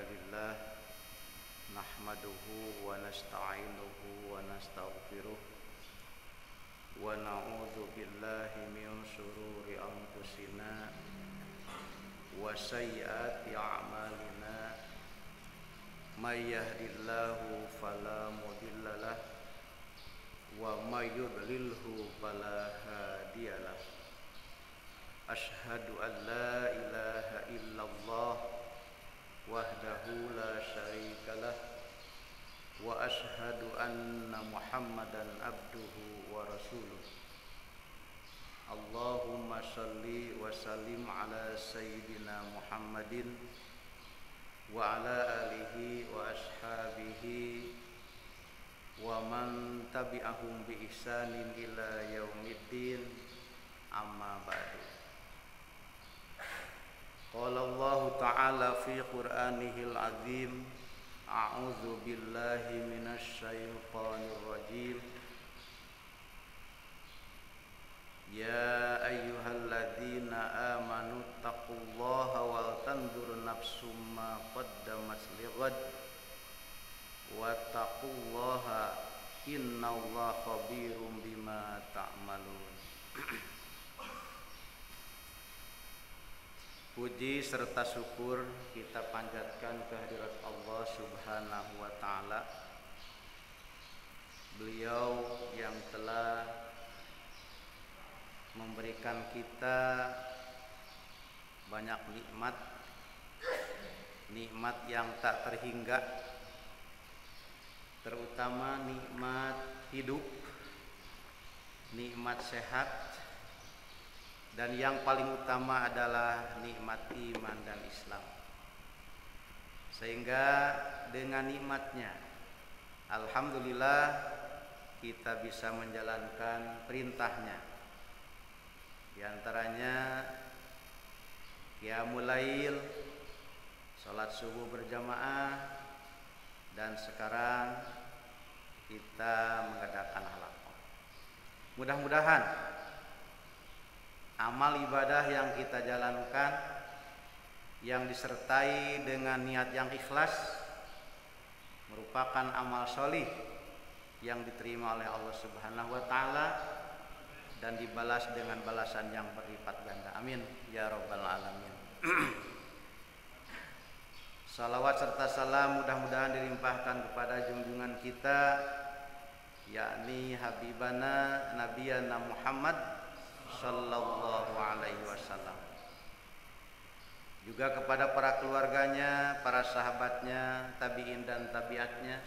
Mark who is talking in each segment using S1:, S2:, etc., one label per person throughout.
S1: lillah nahmaduhu wa nasta'inuhu wa nastaghfiruh wa na'udzu billahi min shururi anfusina wa sayyiati a'malina may yahdihillahu fala mudhillalah wa may yudlilhu fala hadiyalah. Ashhadu an la ilaha illallah wahdahu la syarikalah wa ashhadu anna Muhammadan abduhu wa rasuluh. Allahumma shalli wa sallim ala sayyidina Muhammadin wa ala alihi wa ashabihi wa man tabi'ahum bi ihsanin ila yaumiddin, amma ba'du. Qala Allah Ta'ala fi Qur'anihil Azim, a'udzu billahi minasy syaithanir rajim. Ya ayyuhalladzina amanu taqullaha wal tanzur nafsum ma qaddamat lighad wattaqullaha innallaha khabirum bima ta'malun. Puji serta syukur kita panjatkan kehadirat Allah Subhanahu wa Ta'ala, Beliau yang telah memberikan kita banyak nikmat yang tak terhingga, terutama nikmat hidup, nikmat sehat, dan yang paling utama adalah nikmat iman dan Islam. Sehingga dengan nikmatnya, alhamdulillah, kita bisa menjalankan perintahnya. Di antaranya qiyamul lail, salat subuh berjamaah, dan sekarang kita mengadakan halaqah. Mudah-mudahan amal ibadah yang kita jalankan yang disertai dengan niat yang ikhlas merupakan amal sholih yang diterima oleh Allah Subhanahu wa Ta'ala dan dibalas dengan balasan yang berlipat ganda. Amin ya rabbal alamin. Salawat serta salam mudah-mudahan dilimpahkan kepada junjungan kita, yakni habibana nabiyana Muhammad sallallahu alaihi wasallam, juga kepada para keluarganya, para sahabatnya, tabi'in dan tabi'atnya,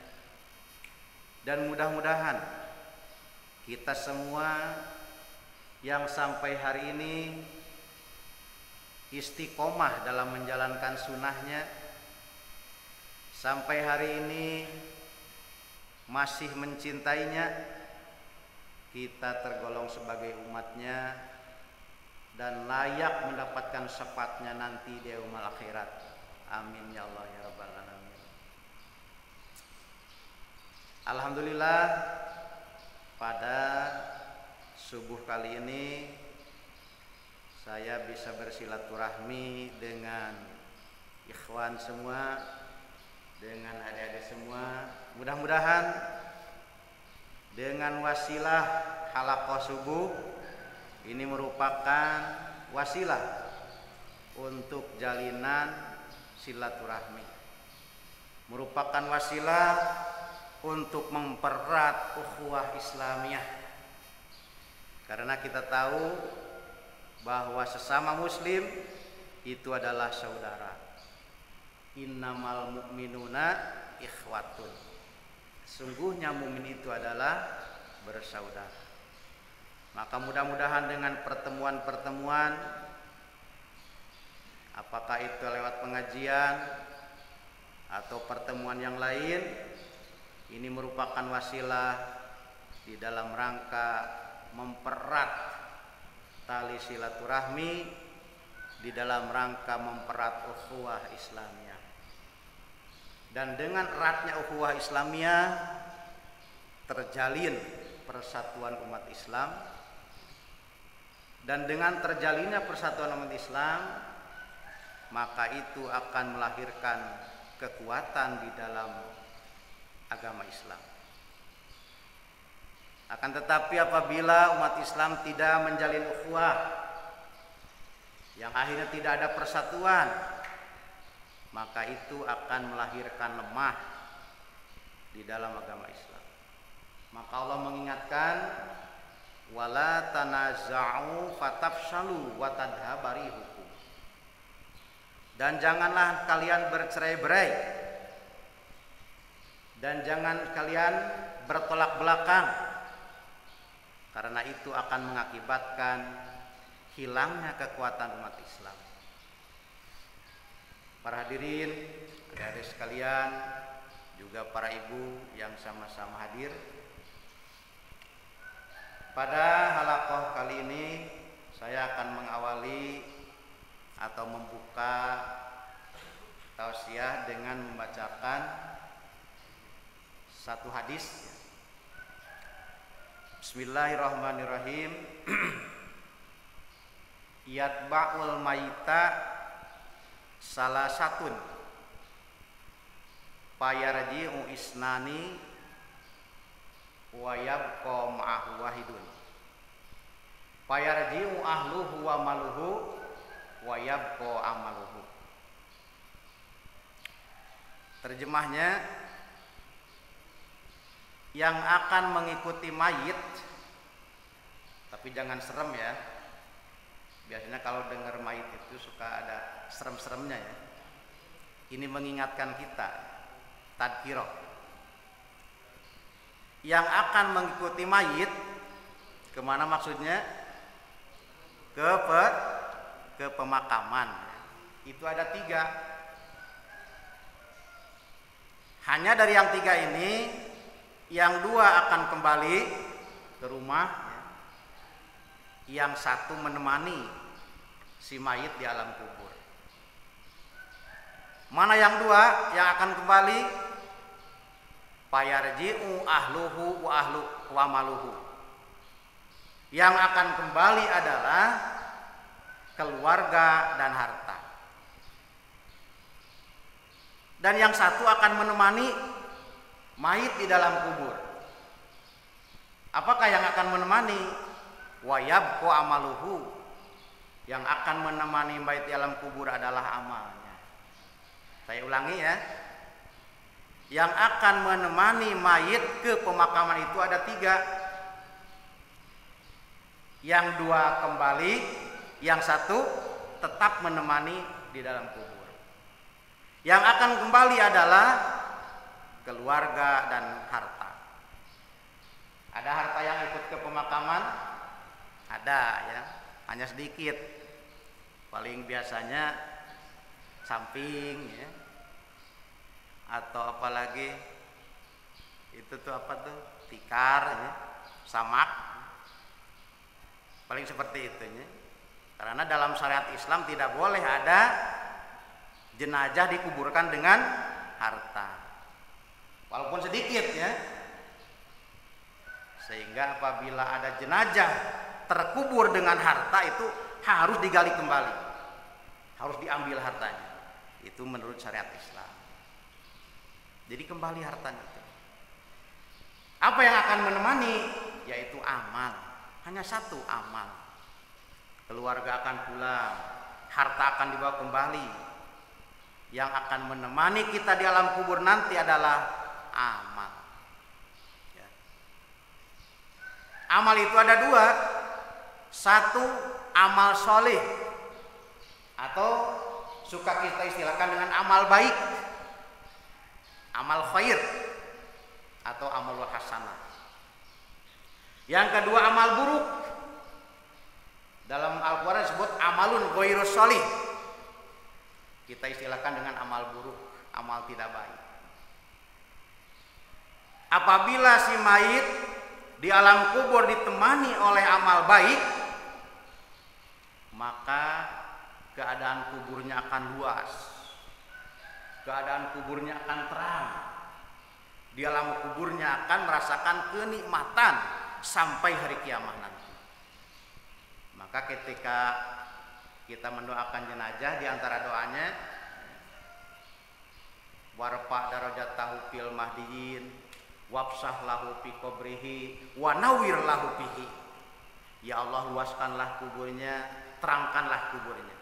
S1: dan mudah-mudahan kita semua yang sampai hari ini istiqomah dalam menjalankan sunnahnya, sampai hari ini masih mencintainya, kita tergolong sebagai umatnya dan layak mendapatkan syafaatnya nanti di yaumul akhirat. Amin ya Allah ya rabbal alamin. Alhamdulillah, pada subuh kali ini saya bisa bersilaturahmi dengan ikhwan semua, dengan adik-adik semua. Mudah-mudahan dengan wasilah halaqah subuh ini merupakan wasilah untuk jalinan silaturahmi, merupakan wasilah untuk mempererat ukhuwah Islamiyah, karena kita tahu bahwa sesama muslim itu adalah saudara. Innamal mu'minuna ikhwatun, sungguhnya mukmin itu adalah bersaudara. Maka mudah-mudahan dengan pertemuan-pertemuan, apakah itu lewat pengajian atau pertemuan yang lain, ini merupakan wasilah di dalam rangka mempererat tali silaturahmi, di dalam rangka mempererat ukhuwah Islamiyah. Dan dengan eratnya ukhuwah Islamiyah terjalin persatuan umat Islam, dan dengan terjalinnya persatuan umat Islam, maka itu akan melahirkan kekuatan di dalam agama Islam. Akan tetapi apabila umat Islam tidak menjalin ukhuwah, yang akhirnya tidak ada persatuan, maka itu akan melahirkan lemah di dalam agama Islam. Maka Allah mengingatkan, wala tanaza'u fatafshalu wa tadhhabu rihukum. Dan janganlah kalian bercerai-berai, dan jangan kalian bertolak belakang, karena itu akan mengakibatkan hilangnya kekuatan umat Islam. Para hadirin, adik-adik sekalian, juga para ibu yang sama-sama hadir. Pada halaqah kali ini saya akan mengawali atau membuka tausiah dengan membacakan satu hadis. Bismillahirrahmanirrahim. Yatba'ul mayita salasatun fayarji'u isnani wa yabqa ma'ahu wahidun fayarji'u ahluhu wa maluhu wa yabqa amaluhu. Terjemahnya, yang akan mengikuti mayit, tapi jangan serem ya. Biasanya kalau dengar mayit itu suka ada serem-seremnya ya. Ini mengingatkan kita, tadkirah. Yang akan mengikuti mayit, kemana maksudnya? Ke pemakaman. Itu ada 3. Hanya dari yang 3 ini, yang 2 akan kembali ke rumah, yang 1 menemani si mayit di alam kubur. Mana yang 2 yang akan kembali? Fayarji'u ahluhu wa maluhu. Yang akan kembali adalah keluarga dan harta. Dan yang 1 akan menemani mayit di dalam kubur. Apakah yang akan menemani? Wa yabqa amaluhu. Yang akan menemani mayit di alam kubur adalah amalnya. Saya ulangi ya. Yang akan menemani mayit ke pemakaman itu ada 3. Yang 2 kembali, yang 1 tetap menemani di dalam kubur. Yang akan kembali adalah keluarga dan harta. Ada harta yang ikut ke pemakaman? Ada ya, hanya sedikit. Paling biasanya samping ya. Atau apalagi itu tuh apa tuh? Tikar ya, samak. Paling seperti itu ya. Karena dalam syariat Islam tidak boleh ada jenazah dikuburkan dengan harta. Walaupun sedikit ya. Sehingga apabila ada jenazah terkubur dengan harta itu harus digali kembali. Harus diambil hartanya. Itu menurut syariat Islam. Jadi kembali hartanya itu. Apa yang akan menemani? Yaitu amal. Hanya 1 amal. Keluarga akan pulang, harta akan dibawa kembali. Yang akan menemani kita di alam kubur nanti adalah amal. Ya. Amal itu ada 2. 1 amal soleh, atau suka kita istilahkan dengan amal baik, amal khair, atau amal hasanah. Yang kedua amal buruk. Dalam Al-Quran disebut amalun ghairu sholih. Kita istilahkan dengan amal buruk, amal tidak baik. Apabila si mayit di alam kubur ditemani oleh amal baik, maka keadaan kuburnya akan luas. Keadaan kuburnya akan terang. Di alam kuburnya akan merasakan kenikmatan sampai hari kiamat nanti. Maka ketika kita mendoakan jenazah, di antara doanya warfa darajatahu fil mahdiyin wabsah lahu fi qabrihi wa nawwir lahu fihi. Ya Allah, luaskanlah kuburnya, terangkanlah kuburnya.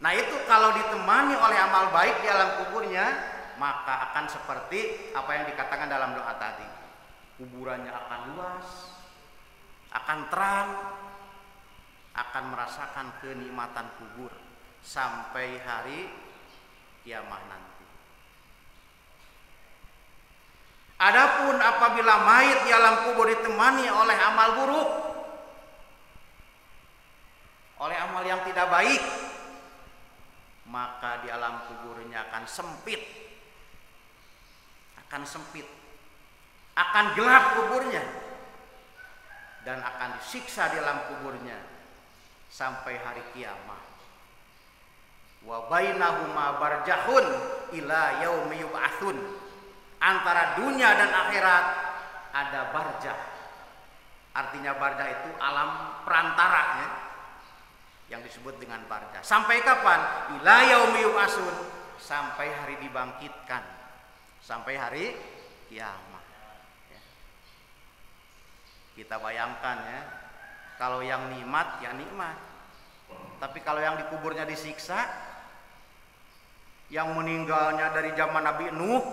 S1: Nah itu kalau ditemani oleh amal baik di alam kuburnya, maka akan seperti apa yang dikatakan dalam doa tadi. Kuburannya akan luas, akan terang, akan merasakan kenikmatan kubur sampai hari kiamat nanti. Adapun apabila mayit di alam kubur ditemani oleh amal buruk, oleh amal yang tidak baik, maka di alam kuburnya akan sempit, akan gelap kuburnya, dan akan disiksa di alam kuburnya sampai hari kiamat. Wa bainahuma barjahun ila yaumi yub'atsun. Antara dunia dan akhirat ada barjah. Artinya barjah itu alam perantara ya, yang disebut dengan barjah. Sampai kapan? Ila yaumi yub'atsun, sampai hari dibangkitkan, sampai hari kiamat ya. Kita bayangkan ya, kalau yang nikmat ya nikmat, tapi kalau yang dikuburnya disiksa, yang meninggalnya dari zaman Nabi Nuh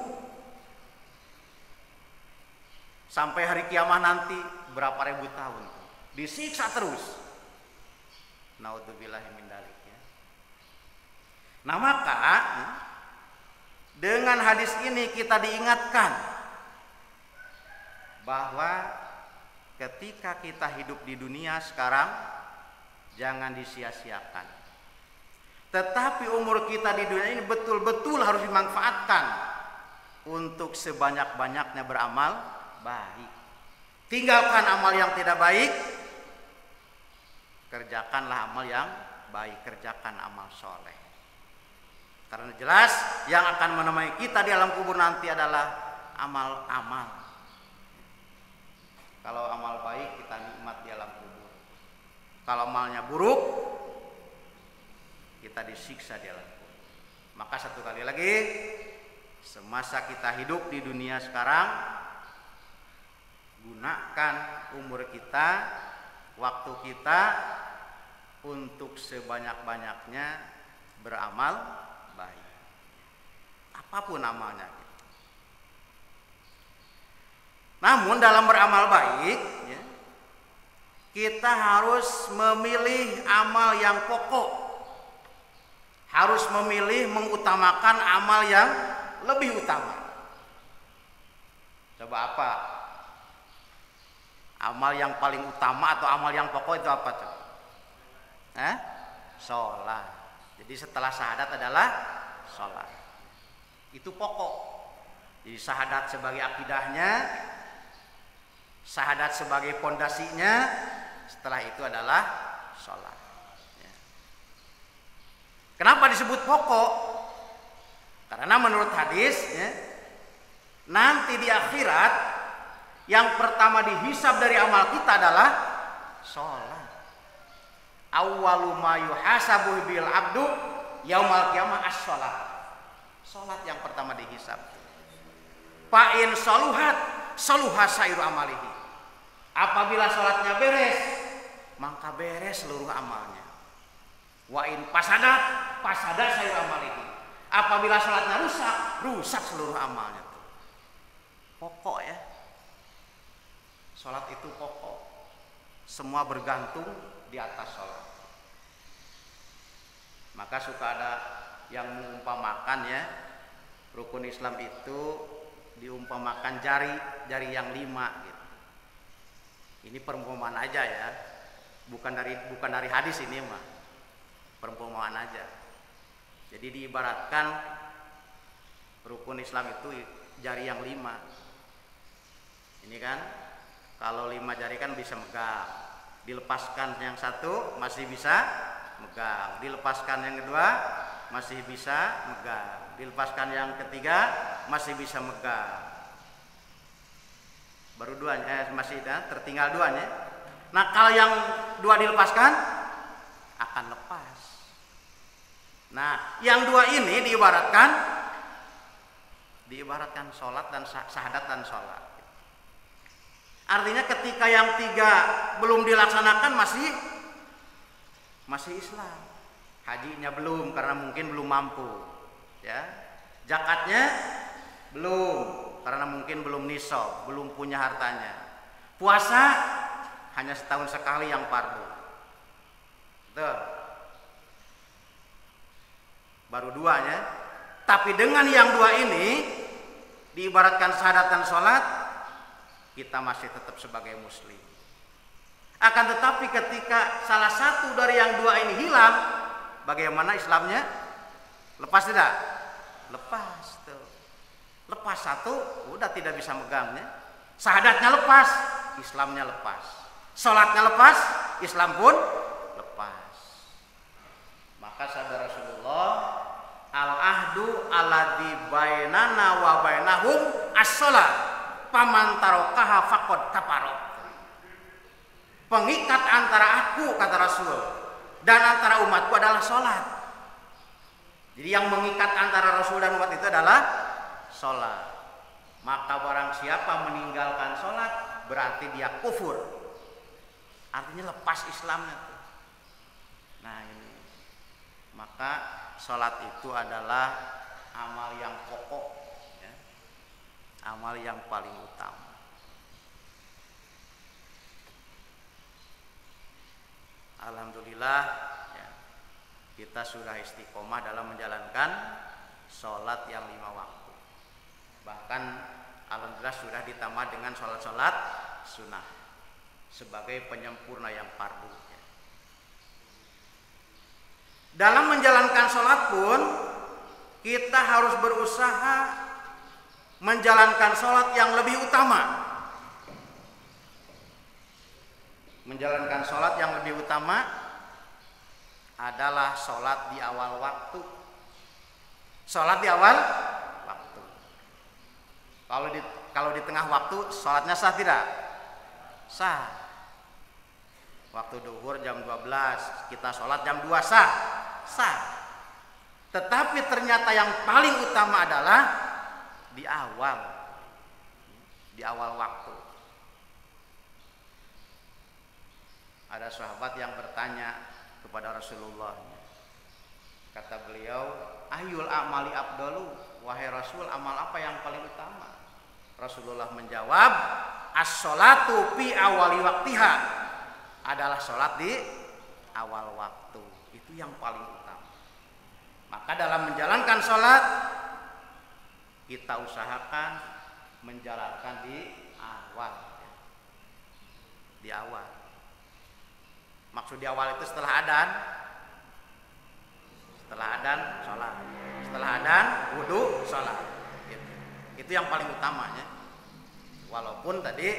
S1: sampai hari kiamat nanti berapa ribu tahun disiksa terus. Naudzubillahi min dzalik ya. Nah maka dengan hadis ini kita diingatkan bahwa ketika kita hidup di dunia sekarang jangan disia-siakan. Tetapi umur kita di dunia ini betul-betul harus dimanfaatkan untuk sebanyak-banyaknya beramal baik. Tinggalkan amal yang tidak baik, kerjakanlah amal yang baik, kerjakan amal soleh. Karena jelas yang akan menemani kita di alam kubur nanti adalah amal-amal. Kalau amal baik kita nikmat di alam kubur. Kalau amalnya buruk kita disiksa di alam kubur. Maka satu kali lagi, semasa kita hidup di dunia sekarang, gunakan umur kita, waktu kita untuk sebanyak-banyaknya beramal baik. Apapun amalnya. Namun dalam beramal baik ya, kita harus memilih amal yang pokok, harus memilih mengutamakan amal yang lebih utama. Coba apa? Amal yang paling utama atau amal yang pokok itu apa tuh? Sholat. Jadi setelah syahadat adalah sholat. Itu pokok. Jadi syahadat sebagai akidahnya, syahadat sebagai pondasinya, setelah itu adalah sholat ya. Kenapa disebut pokok? Karena menurut hadis ya, nanti di akhirat yang pertama dihisab dari amal kita adalah sholat. Awwalu ma yuhasabu bil abdu yaumal qiyamah as-sholat. Sholat yang pertama dihisab. Fa in saluhat saluha sairu amalihi. Apabila sholatnya beres, maka beres seluruh amalnya. Wa in pasadat sairu amalihi. Apabila sholatnya rusak seluruh amalnya. Pokok ya. Sholat itu pokok. Semua bergantung di atas sholat. Maka suka ada yang mengumpamakan ya, rukun Islam itu diumpamakan jari yang 5 gitu. Ini perumpamaan aja ya, bukan dari hadis ini mah, perumpamaan aja. Jadi diibaratkan rukun Islam itu jari yang 5. Ini kan, kalau 5 jari kan bisa megang, dilepaskan yang satu masih bisa megang, dilepaskan yang kedua masih bisa megang, dilepaskan yang ketiga masih bisa megang. Baru 2 masih tertinggal 2 ya. Nah kalau yang 2 dilepaskan akan lepas. Nah yang 2 ini diibaratkan diibaratkan sholat dan syahadat dan sholat. Artinya ketika yang 3 belum dilaksanakan masih Islam. Hajinya belum karena mungkin belum mampu, ya. Zakatnya belum karena mungkin belum nisab, belum punya hartanya. Puasa hanya setahun sekali yang fardu. Betul. Baru 2 ya. Tapi dengan yang 2 ini diibaratkan syahadat dan sholat, kita masih tetap sebagai muslim. Akan tetapi ketika salah satu dari yang 2 ini hilang, bagaimana Islamnya? Lepas tidak? Lepas tuh. Lepas satu, udah tidak bisa megangnya. Syahadatnya lepas, Islamnya lepas. Sholatnya lepas, Islam pun lepas. Maka sabda Rasulullah, al-ahdu alladzi bainana wa bainahum as-shalah, faman tarokaha faqad kafara. Pengikat antara aku, kata Rasul, dan antara umatku adalah sholat. Jadi yang mengikat antara Rasul dan umat itu adalah sholat. Maka barang siapa meninggalkan sholat, berarti dia kufur. Artinya lepas Islamnya. Nah ini. Maka sholat itu adalah amal yang pokok, ya. Amal yang paling utama. Alhamdulillah, ya, kita sudah istiqomah dalam menjalankan sholat yang 5 waktu. Bahkan alhamdulillah sudah ditambah dengan sholat-sholat sunnah sebagai penyempurna yang fardu. Ya. Dalam menjalankan sholat pun kita harus berusaha menjalankan sholat yang lebih utama. Menjalankan sholat yang lebih utama adalah sholat di awal waktu. Sholat di awal waktu. Kalau di tengah waktu sholatnya sah tidak? Sah. Waktu duhur jam 12 kita sholat jam 2 sah. Sah. Tetapi ternyata yang paling utama adalah di awal waktu. Ada sahabat yang bertanya kepada Rasulullah. Kata beliau, ayyul amali afdalu, wahai Rasul, amal apa yang paling utama? Rasulullah menjawab, as-sholatu fi awali waktiha, adalah sholat di awal waktu. Itu yang paling utama. Maka dalam menjalankan sholat, kita usahakan menjalankan di awal. Di awal. Maksud di awal itu setelah adzan. Setelah adzan sholat. Setelah adzan wudu sholat. Itu yang paling utamanya. Walaupun tadi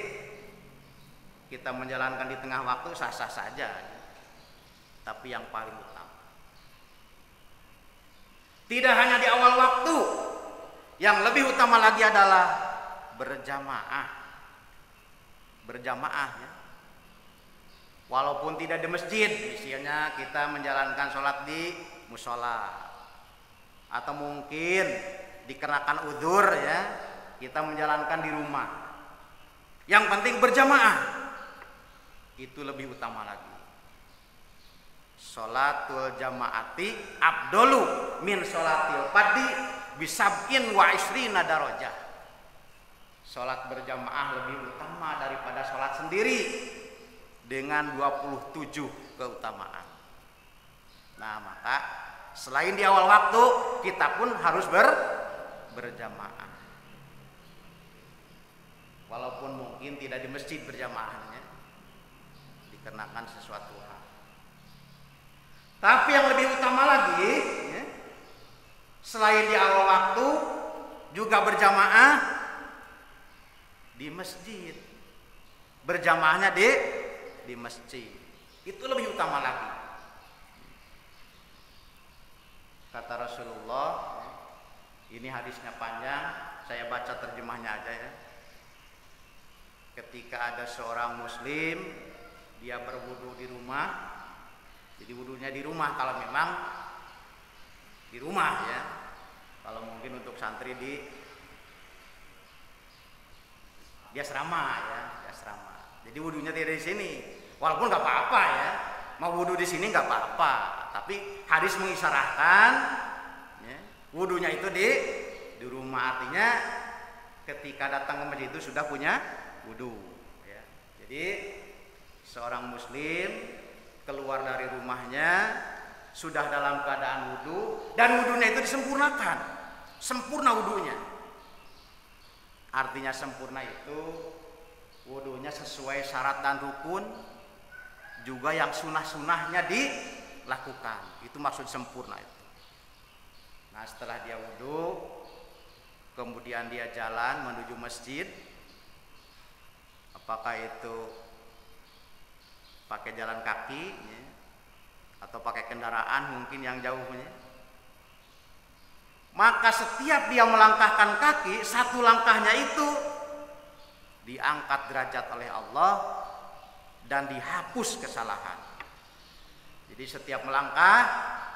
S1: kita menjalankan di tengah waktu sah-sah saja, tapi yang paling utama. Tidak hanya di awal waktu, yang lebih utama lagi adalah berjamaah. Berjamaah ya. Walaupun tidak di masjid, misalnya kita menjalankan sholat di musola, atau mungkin dikenakan udzur ya, kita menjalankan di rumah. Yang penting berjamaah, itu lebih utama lagi. Sholatul jamaati afdalu min sholatil fardhi bisab'in wa isrina darajah. Sholat berjamaah lebih utama daripada sholat sendiri dengan 27 keutamaan. Nah, maka selain di awal waktu, kita pun harus berjamaah. Walaupun mungkin tidak di masjid berjamaahnya, dikarenakan sesuatu hal. Tapi yang lebih utama lagi, ya, selain di awal waktu, juga berjamaah di masjid. Berjamaahnya di masjid. Itu lebih utama lagi. Kata Rasulullah, ini hadisnya panjang, saya baca terjemahnya aja ya. Ketika ada seorang muslim, dia berwudu di rumah. Jadi wudunya di rumah kalau memang di rumah ya. Kalau mungkin untuk santri di di asrama ya, di asrama. Jadi wudhunya tidak di sini. Walaupun nggak apa-apa ya, mau wudhu di sini nggak apa-apa. Tapi hadis mengisyaratkan ya, wudhunya itu di rumah, artinya ketika datang ke masjid itu sudah punya wudhu. Ya. Jadi seorang muslim keluar dari rumahnya sudah dalam keadaan wudhu dan wudhunya itu disempurnakan, sempurna wudhunya. Artinya sempurna itu wudhunya sesuai syarat dan rukun, juga yang sunnah-sunnahnya dilakukan. Itu maksud sempurna itu. Nah setelah dia wudhu, kemudian dia jalan menuju masjid, apakah itu pakai jalan kaki ya, atau pakai kendaraan mungkin yang jauhnya, maka setiap dia melangkahkan kaki, satu langkahnya itu diangkat derajat oleh Allah dan dihapus kesalahan. Jadi setiap melangkah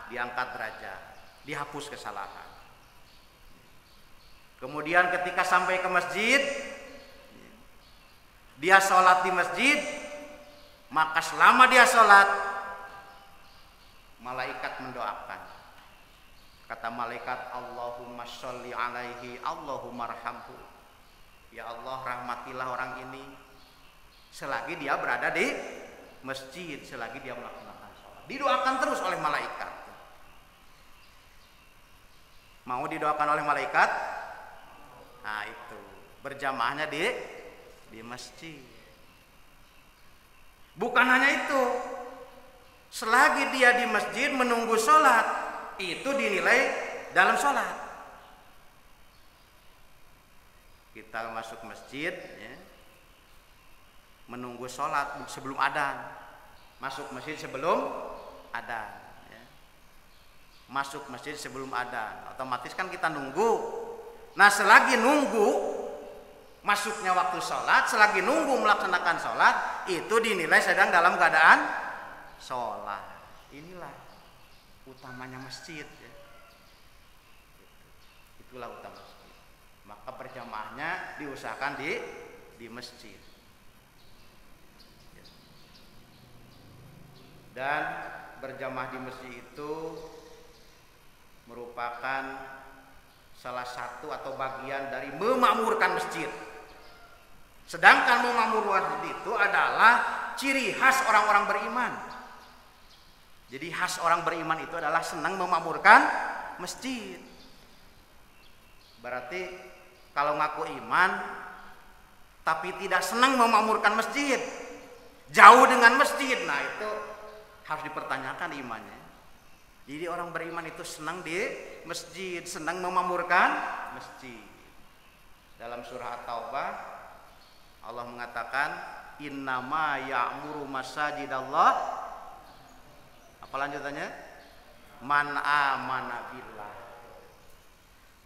S1: diangkat derajat, dihapus kesalahan. Kemudian ketika sampai ke masjid, dia sholat di masjid, maka selama dia sholat, malaikat mendoakan. Kata malaikat, Allahumma sholli alaihi, Allahumma arhamhu. Ya Allah, rahmatilah orang ini selagi dia berada di masjid, selagi dia melaksanakan sholat. Didoakan terus oleh malaikat. Mau didoakan oleh malaikat? Nah itu berjamaahnya di masjid. Bukan hanya itu, selagi dia di masjid menunggu sholat, itu dinilai dalam sholat. Kita masuk masjid ya, menunggu sholat sebelum adzan, masuk masjid sebelum adzan ya. Masuk masjid sebelum adzan, otomatis kan kita nunggu. Nah selagi nunggu masuknya waktu sholat, selagi nunggu melaksanakan sholat, itu dinilai sedang dalam keadaan sholat. Inilah utamanya masjid ya. Itulah utama masjid. Maka berjamaahnya diusahakan di masjid. Dan berjamaah di masjid itu merupakan salah satu atau bagian dari memakmurkan masjid. Sedangkan memakmurkan masjid itu adalah ciri khas orang-orang beriman. Jadi khas orang beriman itu adalah senang memakmurkan masjid. Berarti kalau ngaku iman tapi tidak senang memakmurkan masjid, jauh dengan masjid, nah itu harus dipertanyakan imannya. Jadi orang beriman itu senang di masjid, senang memakmurkan masjid. Dalam surah At-Taubah Allah mengatakan, innama ya'muru masajidallah, apa lanjutannya? Man amana billah.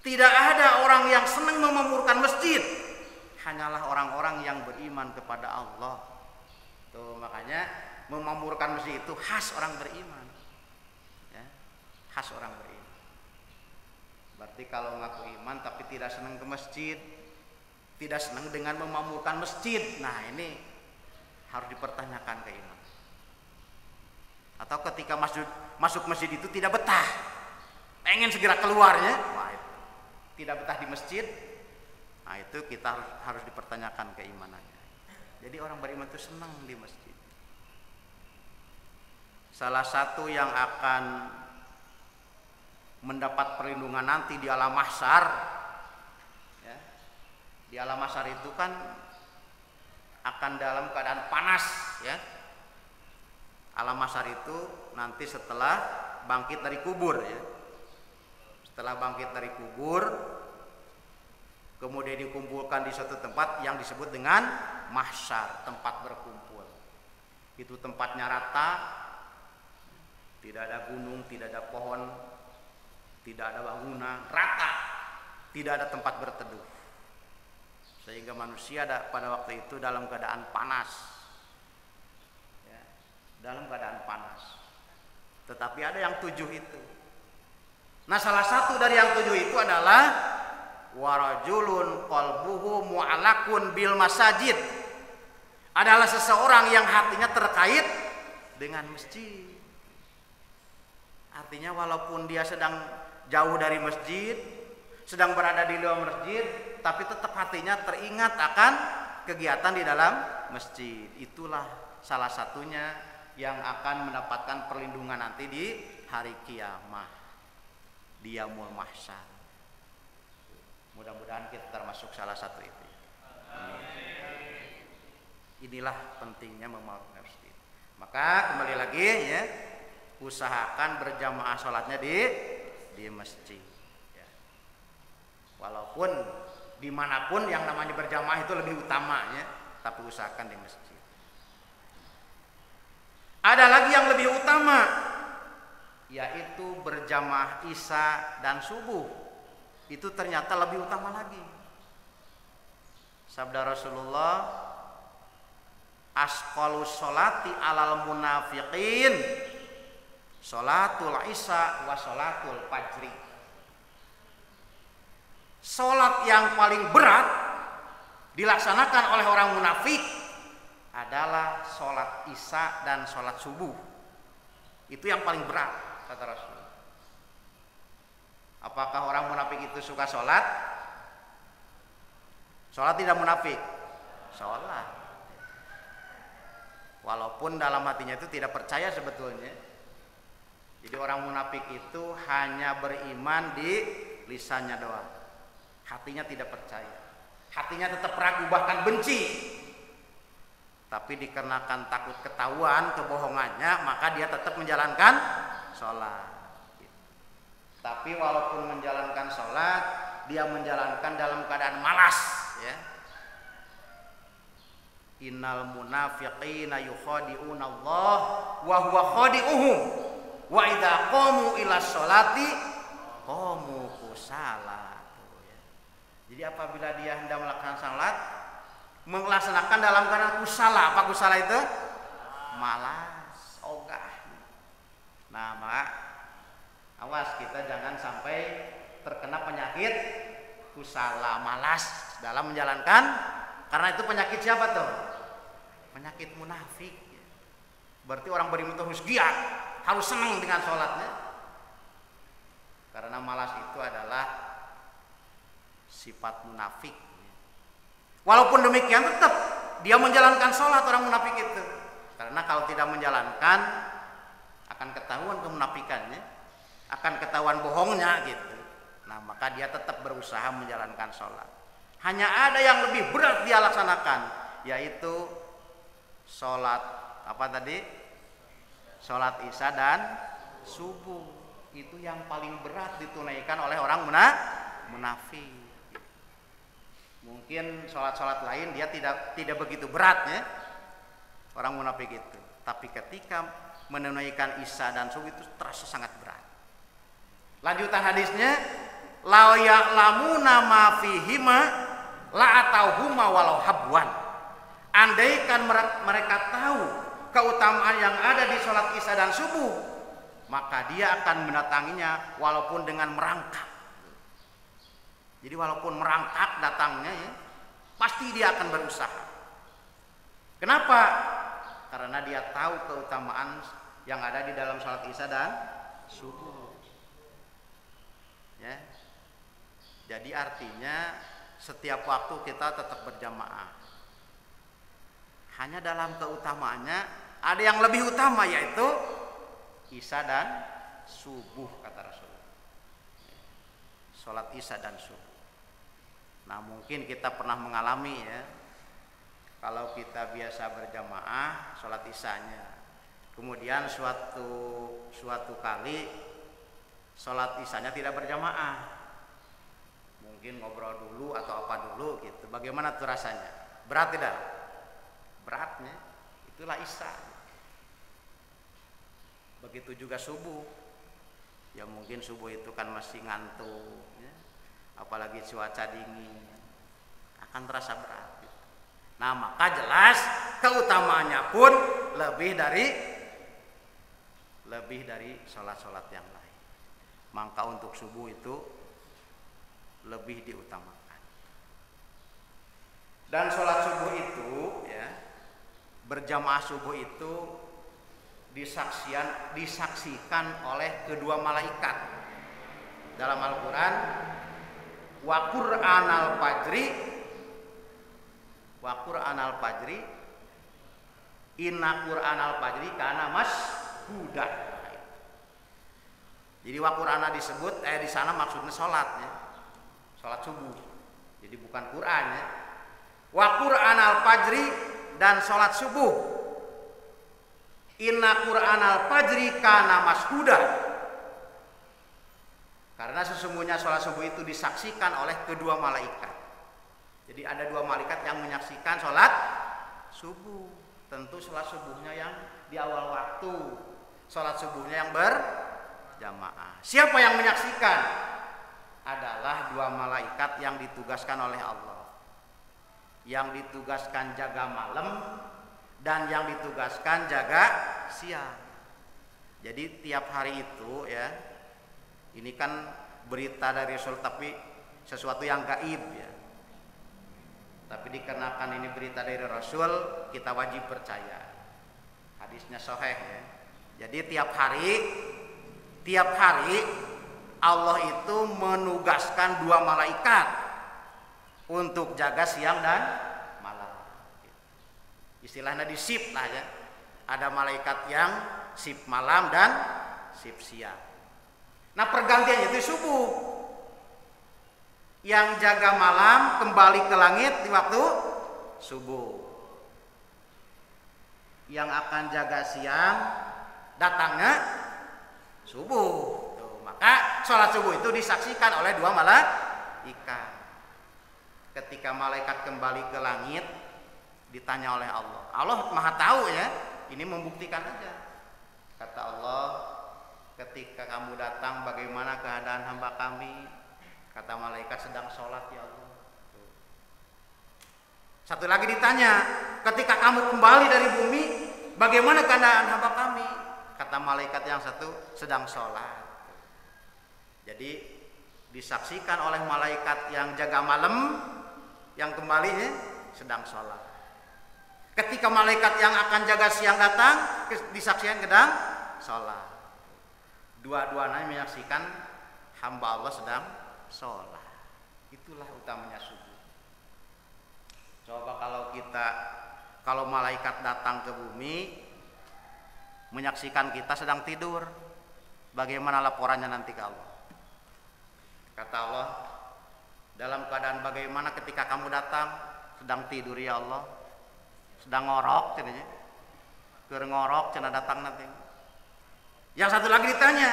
S1: Tidak ada orang yang senang memakmurkan masjid, hanyalah orang-orang yang beriman kepada Allah. Tuh makanya memakmurkan masjid itu khas orang beriman. Khas orang beriman. Berarti kalau ngaku iman tapi tidak senang ke masjid, tidak senang dengan memakmurkan masjid, nah ini harus dipertanyakan keimanan. Atau ketika masuk masjid itu tidak betah, pengen segera keluarnya, wah itu tidak betah di masjid, nah itu kita harus dipertanyakan keimanannya. Jadi orang beriman itu senang di masjid. Salah satu yang akan mendapat perlindungan nanti di alam mahsyar ya. Di alam mahsyar itu kan akan dalam keadaan panas ya. Alam mahsyar itu nanti setelah bangkit dari kubur ya. Setelah bangkit dari kubur kemudian dikumpulkan di suatu tempat yang disebut dengan mahsyar, tempat berkumpul. Itu tempatnya rata, tidak ada gunung, tidak ada pohon, tidak ada bangunan, rata, tidak ada tempat berteduh. Sehingga manusia pada waktu itu dalam keadaan panas ya, dalam keadaan panas. Tetapi ada yang 7 itu. Nah salah satu dari yang 7 itu adalah warajulun qalbuhu mu'allaqun bil masajid adalah seseorang yang hatinya terkait dengan masjid. Artinya walaupun dia sedang jauh dari masjid, sedang berada di luar masjid, tapi tetap hatinya teringat akan kegiatan di dalam masjid. Itulah salah satunya yang akan mendapatkan perlindungan nanti di hari kiamat, di yaumul mahsyar. Mudah-mudahan kita termasuk salah satu itu. Amin. Inilah pentingnya memasuki masjid. Maka kembali lagi ya, usahakan berjamaah sholatnya di masjid. Ya. Walaupun dimanapun yang namanya berjamaah itu lebih utamanya, tapi usahakan di masjid. Ada lagi yang lebih utama, yaitu berjamaah isya dan subuh. Itu ternyata lebih utama lagi. Sabda Rasulullah, asqalus sholati alal munafiqin sholatul isya wa sholatul fajri. Sholat yang paling berat dilaksanakan oleh orang munafik adalah sholat isya dan sholat subuh. Itu yang paling berat, kata Rasul. Apakah orang munafik itu suka sholat? Sholat tidak munafik? Sholat. Walaupun dalam hatinya itu tidak percaya sebetulnya. Jadi orang munafik itu hanya beriman di lisannya doang. Hatinya tidak percaya. Hatinya tetap ragu bahkan benci. Tapi dikarenakan takut ketahuan kebohongannya, maka dia tetap menjalankan sholat. Tapi walaupun menjalankan sholat, dia menjalankan dalam keadaan malas, ya. Innal munafiqina yukhadi'una Allah wa huwa khadi'uhum wa idza qamu ila sholati qamu kusala. Jadi apabila dia hendak melaksanakan sholat, melaksanakan dalam keadaan kusala. Apa kusala itu? Malas, ogah. Nah, maka awas kita jangan sampai terkena penyakit kusala, malas dalam menjalankan, karena itu penyakit siapa tuh? Penyakit munafik. Berarti orang beriman itu harus giat, harus senang dengan sholatnya. Karena malas itu adalah sifat munafik. Walaupun demikian tetap dia menjalankan sholat orang munafik itu. Karena kalau tidak menjalankan akan ketahuan kemunafikannya, akan ketahuan bohongnya gitu. Nah, maka dia tetap berusaha menjalankan sholat. Hanya ada yang lebih berat dia laksanakan, yaitu sholat apa tadi? Sholat isya dan subuh. Itu yang paling berat ditunaikan oleh orang munafik. Mungkin sholat-sholat lain dia tidak begitu berat ya, orang munafik itu. Tapi ketika menunaikan isya dan subuh itu terasa sangat berat. Lanjutan hadisnya, la ya'lamuna ma fihima la atauhuma walau habwan. Andaikan mereka tahu keutamaan yang ada di sholat isya dan subuh, maka dia akan mendatanginya walaupun dengan merangkak. Jadi walaupun merangkak datangnya ya, pasti dia akan berusaha. Kenapa? Karena dia tahu keutamaan yang ada di dalam sholat isya dan subuh. Ya. Jadi artinya setiap waktu kita tetap berjamaah. Hanya dalam keutamaannya ada yang lebih utama, yaitu isya dan subuh, kata Rasulullah. Sholat isya dan subuh. Nah, mungkin kita pernah mengalami ya, kalau kita biasa berjamaah sholat isyanya, kemudian suatu kali sholat isyanya tidak berjamaah, mungkin ngobrol dulu atau apa dulu gitu. Bagaimana tuh rasanya? Berat tidak? Beratnya itulah isya. Begitu juga subuh. Ya mungkin subuh itu kan masih ngantuk ya. Apalagi cuaca dingin, akan terasa berat gitu. Nah, maka jelas keutamaannya pun lebih dari sholat-sholat yang lain. Maka untuk subuh itu lebih diutamakan. Dan sholat subuh itu ya, berjamaah subuh itu disaksikan oleh kedua malaikat. Dalam Al-Quran, wa Qur'anal fajri inna Qur'anal fajri kana mashhuda. Jadi wa Qur'ana disebut di sana maksudnya sholat ya. Sholat subuh. Jadi bukan Quran ya. Wa Qur'anal fajri, dan sholat subuh. Inna Qur'anal fajri kana mashhuda. Karena sesungguhnya sholat subuh itu disaksikan oleh kedua malaikat. Jadi ada dua malaikat yang menyaksikan sholat subuh. Tentu sholat subuhnya yang di awal waktu, sholat subuhnya yang berjamaah. Siapa yang menyaksikan? Adalah dua malaikat yang ditugaskan oleh Allah, yang ditugaskan jaga malam dan yang ditugaskan jaga siang. Jadi tiap hari itu ya, ini kan berita dari Rasul tapi sesuatu yang gaib ya. Tapi dikarenakan ini berita dari Rasul, kita wajib percaya. Hadisnya sahih ya. Jadi tiap hari Allah itu menugaskan dua malaikat untuk jaga siang dan malam. Istilahnya di shift lah ya. Ada malaikat yang shift malam dan shift siang. Nah pergantiannya itu subuh. Yang jaga malam kembali ke langit di waktu subuh. Yang akan jaga siang datangnya subuh. Tuh, maka sholat subuh itu disaksikan oleh dua malaikat. Ketika malaikat kembali ke langit, ditanya oleh Allah. Allah maha tahu ya. Ini membuktikan aja. Kata Allah, ketika kamu datang bagaimana keadaan hamba kami? Kata malaikat sedang sholat ya Allah. Satu lagi ditanya, ketika kamu kembali dari bumi, bagaimana keadaan hamba kami? Kata malaikat yang satu sedang sholat. Jadi disaksikan oleh malaikat yang jaga malam, yang kembalinya sedang sholat. Ketika malaikat yang akan jaga siang datang, disaksikan sedang sholat. Dua-duanya menyaksikan hamba Allah sedang sholat. Itulah utamanya subuh. Coba kalau malaikat datang ke bumi menyaksikan kita sedang tidur, bagaimana laporannya nanti ke Allah? Kata Allah, dalam keadaan bagaimana ketika kamu datang sedang tidur ya Allah, sedang ngorok cenanya, ngorok cina datang nanti. Yang satu lagi ditanya,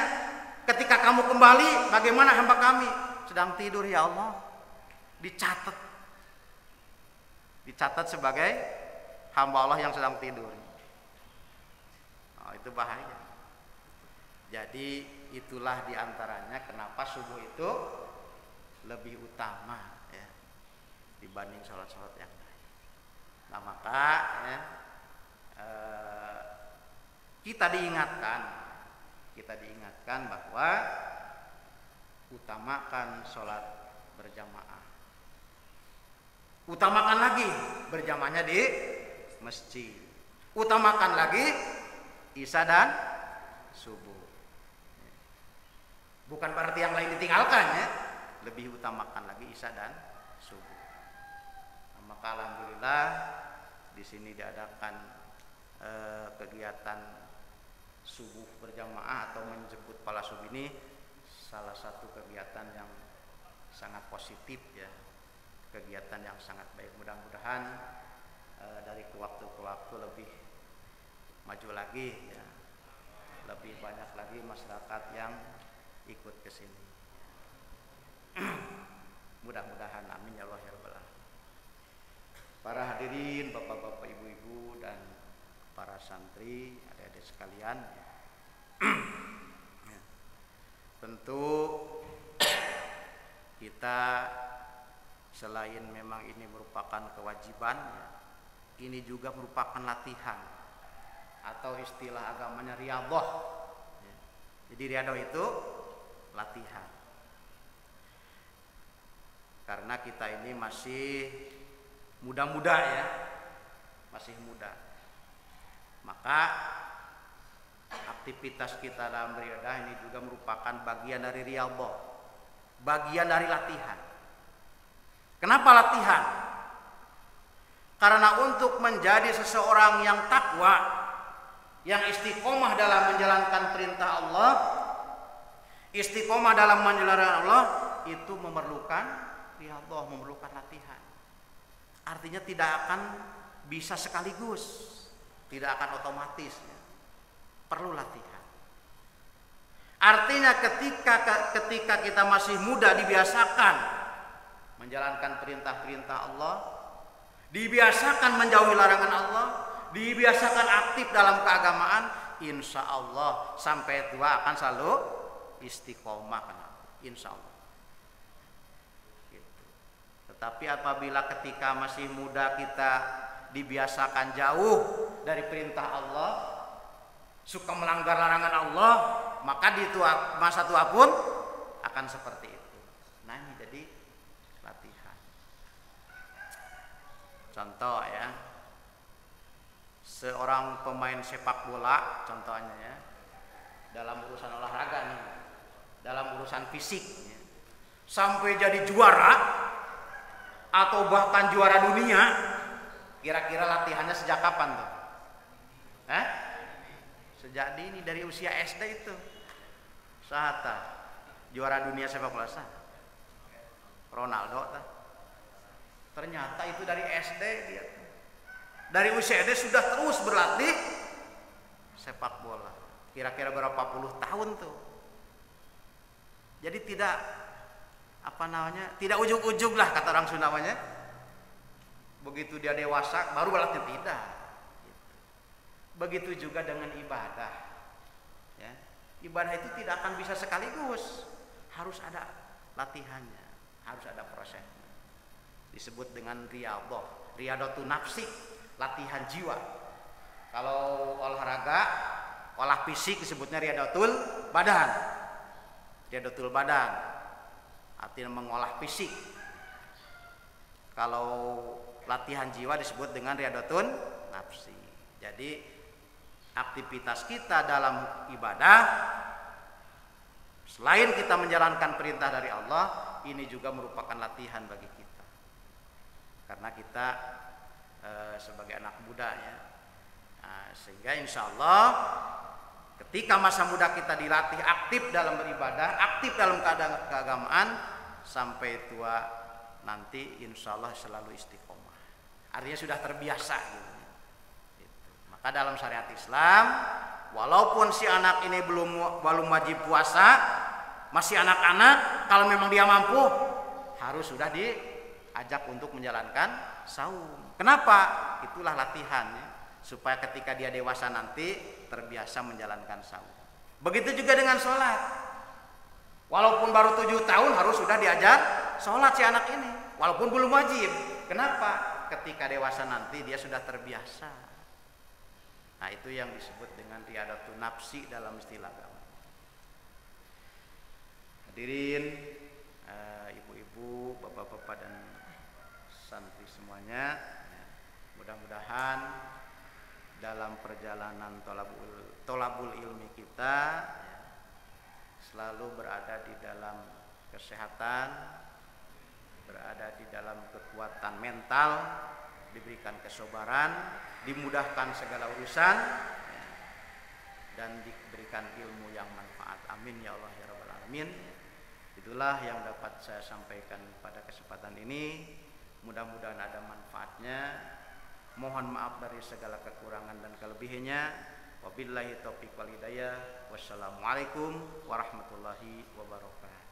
S1: ketika kamu kembali bagaimana hamba kami? Sedang tidur ya Allah. Dicatat sebagai hamba Allah yang sedang tidur. Oh, itu bahaya. Jadi itulah diantaranya kenapa subuh itu lebih utama ya, dibanding sholat-sholat yang lain. Nah maka ya, kita diingatkan bahwa utamakan sholat berjamaah. Utamakan lagi berjamaahnya di masjid. Utamakan lagi isya dan subuh. Bukan berarti yang lain ditinggalkan ya. Lebih utamakan lagi isya dan subuh. Nah, maka alhamdulillah di sini diadakan kegiatan subuh berjamaah atau menjemput pala subuh ini salah satu kegiatan yang sangat positif ya, kegiatan yang sangat baik. Mudah-mudahan dari waktu ke waktu lebih maju lagi ya, lebih banyak lagi masyarakat yang ikut ke sini. Mudah-mudahan amin ya Allah ya Rabbal alamin. Para hadirin, bapak-bapak, ibu-ibu dan para santri, adik-adik sekalian, tentu kita selain memang ini merupakan kewajiban, ini juga merupakan latihan atau istilah agamanya riyadhah. Jadi riyadhah itu latihan. karena kita ini masih muda-muda ya, masih muda. Maka aktivitas kita dalam beribadah ini juga merupakan bagian dari riyadhah, bagian dari latihan. Kenapa latihan? Karena untuk menjadi seseorang yang takwa, yang istiqomah dalam menjalankan perintah Allah, istiqomah dalam menjalankan Allah, itu memerlukan riyadhah, memerlukan latihan. Artinya tidak akan bisa sekaligus, tidak akan otomatis, perlu latihan. Artinya ketika kita masih muda dibiasakan menjalankan perintah-perintah Allah, dibiasakan menjauhi larangan Allah, dibiasakan aktif dalam keagamaan, insya Allah sampai tua akan selalu istiqomah, insya Allah. Gitu. Tetapi apabila ketika masih muda kita dibiasakan jauh dari perintah Allah, suka melanggar larangan Allah, maka di masa tua pun akan seperti itu. Nah, ini jadi latihan. Contoh ya, seorang pemain sepak bola contohnya ya, dalam urusan olahraga nih, dalam urusan fisik ya, sampai jadi juara atau bahkan juara dunia, kira-kira latihannya sejak kapan tuh? Sejak dini, dari usia SD itu. Sahata juara dunia sepak bola sah. Ronaldo ta. Ternyata itu dari SD dia. Dari usia SD sudah terus berlatih sepak bola. Kira-kira berapa puluh tahun tuh. Jadi tidak tidak ujug-ujug lah kata orang Sunda namanya. Begitu dia dewasa baru berlatih, tidak. Begitu juga dengan ibadah. Ya. Ibadah itu tidak akan bisa sekaligus, harus ada latihannya, harus ada prosesnya. Disebut dengan riyadhah, riyadhatun nafsi, latihan jiwa. Kalau olahraga, olah fisik disebutnya riyadhatul badan. Riyadhatul badan artinya mengolah fisik. Kalau latihan jiwa disebut dengan riyadhatun nafsi. Jadi aktivitas kita dalam ibadah, selain kita menjalankan perintah dari Allah, ini juga merupakan latihan bagi kita. Karena kita sebagai anak muda ya, sehingga insya Allah ketika masa muda kita dilatih aktif dalam beribadah, aktif dalam keagamaan, sampai tua nanti insya Allah selalu istiqomah. Artinya sudah terbiasa gitu. Maka dalam syariat Islam, walaupun si anak ini belum wajib puasa, masih anak-anak, kalau memang dia mampu, harus sudah diajak untuk menjalankan saum. Kenapa? Itulah latihannya, supaya ketika dia dewasa nanti terbiasa menjalankan saum. Begitu juga dengan sholat. Walaupun baru 7 tahun harus sudah diajar sholat si anak ini, walaupun belum wajib. Kenapa? Ketika dewasa nanti dia sudah terbiasa. Nah, itu yang disebut dengan riyadhatun nafsi dalam istilah agama. Hadirin, ibu-ibu, bapak-bapak dan santri semuanya, mudah-mudahan dalam perjalanan tolabul ilmi kita selalu berada di dalam kesehatan, berada di dalam kekuatan mental, diberikan kesabaran, dimudahkan segala urusan, dan diberikan ilmu yang manfaat. Amin ya Allah ya Rabbal Alamin. Itulah yang dapat saya sampaikan pada kesempatan ini. Mudah-mudahan ada manfaatnya. Mohon maaf dari segala kekurangan dan kelebihannya. Wabillahi taufiq wal hidayah. Wassalamualaikum warahmatullahi wabarakatuh.